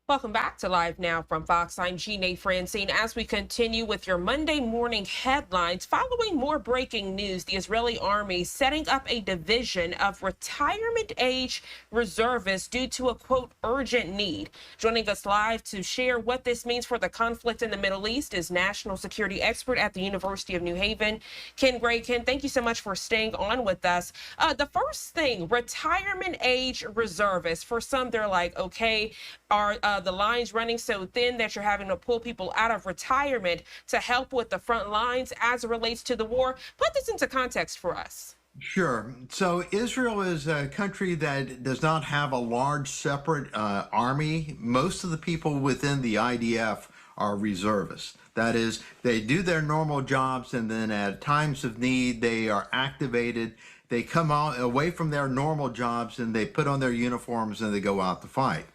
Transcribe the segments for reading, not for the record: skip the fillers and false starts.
Welcome back to Live Now from Fox. I'm Jeane Franseen. As we continue with your Monday morning headlines, following more breaking news, the Israeli army setting up a division of retirement age reservists due to a, quote, urgent need. Joining us live to share what this means for the conflict in the Middle East is national security expert at the University of New Haven, Ken Gray. Ken, thank you so much for staying on with us. The first thing, retirement age reservists. For some, they're like, okay, are the lines running so thin that you're having to pull people out of retirement to help with the front lines as it relates to the war? Put this into context for us. Sure. So Israel is a country that does not have a large separate army. Most of the people within the IDF are reservists. That is, they do their normal jobs, and then at times of need, they are activated. They come out away from their normal jobs and they put on their uniforms and they go out to fight.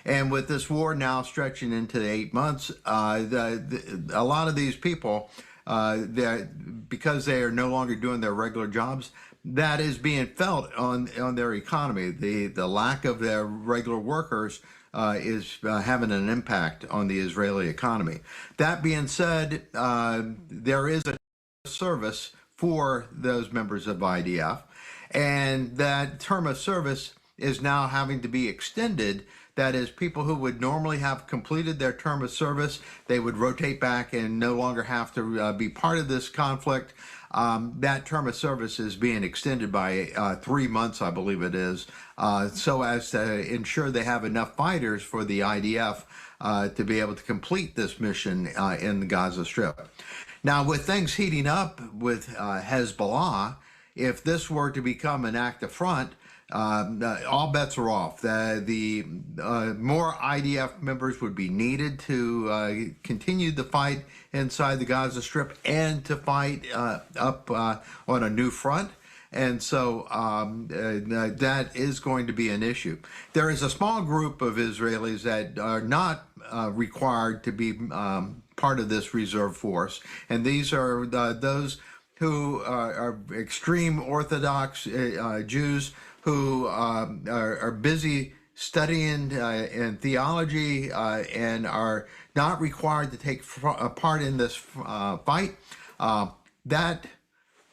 And with this war now stretching into 8 months, a lot of these people, because they are no longer doing their regular jobs, that is being felt on their economy. The lack of their regular workers is having an impact on the Israeli economy. That being said, there is a service for those members of IDF, and that term of service is now having to be extended. That is, people who would normally have completed their term of service, they would rotate back and no longer have to be part of this conflict. That term of service is being extended by 3 months, I believe it is, so as to ensure they have enough fighters for the IDF to be able to complete this mission in the Gaza Strip. Now, with things heating up with Hezbollah, if this were to become an active front, all bets are off. The more IDF members would be needed to continue the fight inside the Gaza Strip and to fight up on a new front. And so that is going to be an issue. There is a small group of Israelis that are not required to be part of this reserve force. And these are those who are extreme Orthodox Jews who are busy studying in theology and are not required to take part in this fight. That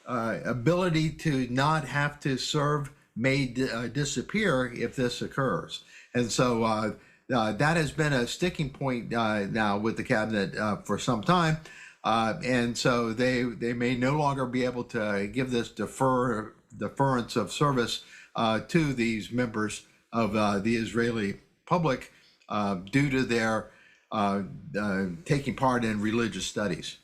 ability to not have to serve may disappear if this occurs. And so that has been a sticking point now with the cabinet for some time. And so they may no longer be able to give this deference of service to these members of the Israeli public due to their taking part in religious studies.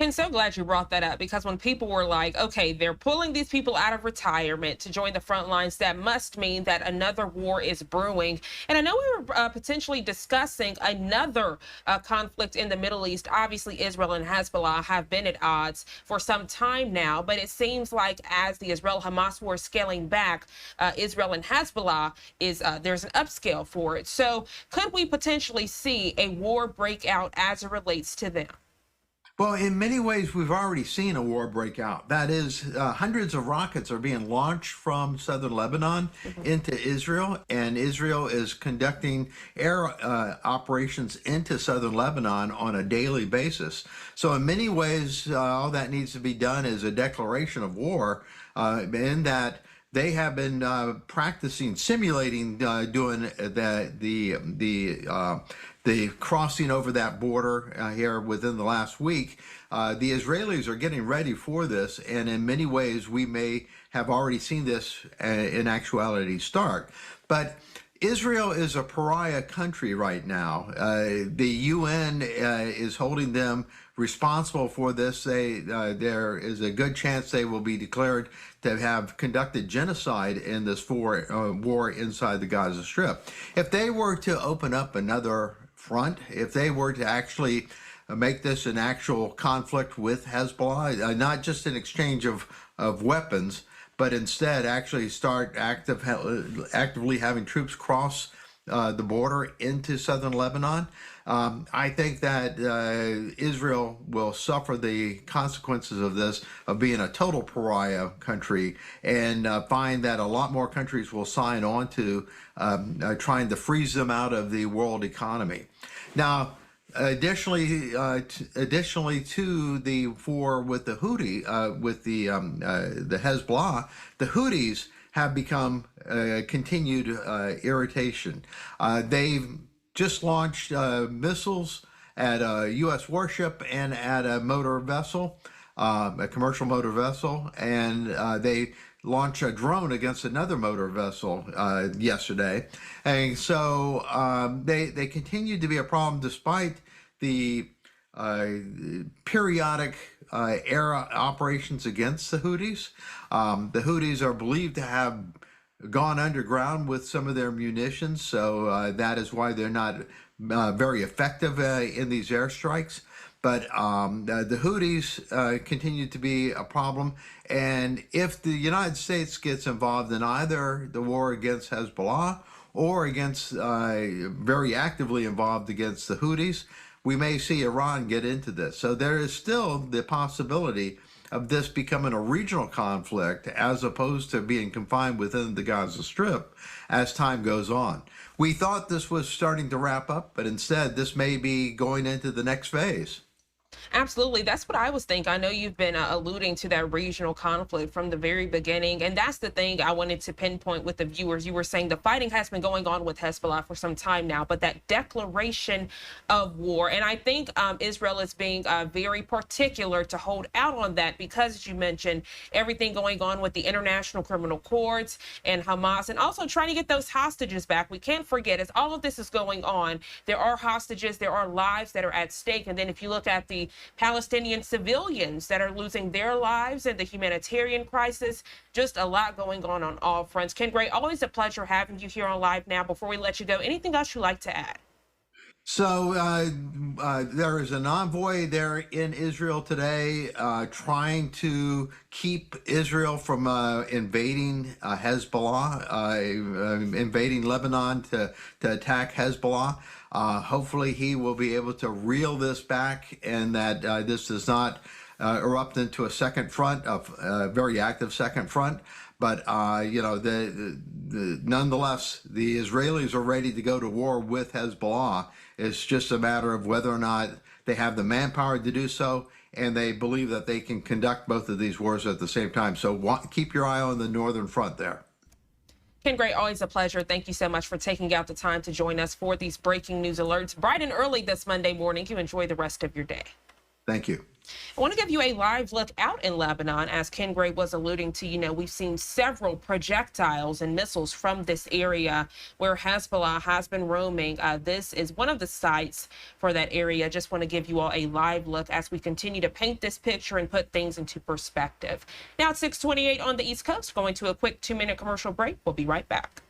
I'm so glad you brought that up, because when people were like, okay, they're pulling these people out of retirement to join the front lines, that must mean that another war is brewing. And I know we were potentially discussing another conflict in the Middle East. Obviously, Israel and Hezbollah have been at odds for some time now, but it seems like as the Israel-Hamas war is scaling back, Israel and Hezbollah is there's an upscale for it. So could we potentially see a war break out as it relates to them? Well, in many ways, we've already seen a war break out. That is, hundreds of rockets are being launched from southern Lebanon into Israel, and Israel is conducting air operations into southern Lebanon on a daily basis. So in many ways, all that needs to be done is a declaration of war, in that they have been practicing, simulating doing the crossing over that border here within the last week. The Israelis are getting ready for this, and in many ways we may have already seen this in actuality start. But Israel is a pariah country right now. The UN is holding them responsible for this. There is a good chance they will be declared to have conducted genocide in this war inside the Gaza Strip. If they were to open up another front, if they were to actually make this an actual conflict with Hezbollah, not just an exchange of weapons, but instead actually start actively having troops cross the border into southern Lebanon. I think that Israel will suffer the consequences of this, of being a total pariah country, and find that a lot more countries will sign on to trying to freeze them out of the world economy. Now, additionally to the war with the the Hezbollah, the Houthis have become continued irritation. They've just launched missiles at a U.S. warship and at a motor vessel, a commercial motor vessel, and they launched a drone against another motor vessel yesterday. And so they continue to be a problem despite the periodic air operations against the Houthis. The Houthis are believed to have gone underground with some of their munitions, so that is why they're not very effective in these airstrikes. But the Houthis continue to be a problem, and if the United States gets involved in either the war against Hezbollah or against very actively involved against the Houthis, we may see Iran get into this. So there is still the possibility of this becoming a regional conflict as opposed to being confined within the Gaza Strip as time goes on. We thought this was starting to wrap up, but instead this may be going into the next phase. Absolutely. That's what I was thinking. I know you've been alluding to that regional conflict from the very beginning. And that's the thing I wanted to pinpoint with the viewers. You were saying the fighting has been going on with Hezbollah for some time now, but that declaration of war. And I think Israel is being very particular to hold out on that because, as you mentioned, everything going on with the International Criminal Courts and Hamas, and also trying to get those hostages back. We can't forget, as all of this is going on, there are hostages, there are lives that are at stake. And then if you look at the Palestinian civilians that are losing their lives and the humanitarian crisis, just a lot going on all fronts. Ken Gray, always a pleasure having you here on Live Now. Before we let you go, anything else you'd like to add? So there is an envoy there in Israel today trying to keep Israel from invading Hezbollah, invading Lebanon to attack Hezbollah. Hopefully he will be able to reel this back and that this does not erupt into a second front, a very active second front. But nonetheless, the Israelis are ready to go to war with Hezbollah. It's just a matter of whether or not they have the manpower to do so, and they believe that they can conduct both of these wars at the same time. So keep your eye on the northern front there. Ken Gray, always a pleasure. Thank you so much for taking out the time to join us for these breaking news alerts bright and early this Monday morning. You enjoy the rest of your day. Thank you. I want to give you a live look out in Lebanon. As Ken Gray was alluding to, we've seen several projectiles and missiles from this area where Hezbollah has been roaming. This is one of the sites for that area. Just want to give you all a live look as we continue to paint this picture and put things into perspective. Now it's 6:28 on the East Coast. Going to a quick 2-minute commercial break. We'll be right back.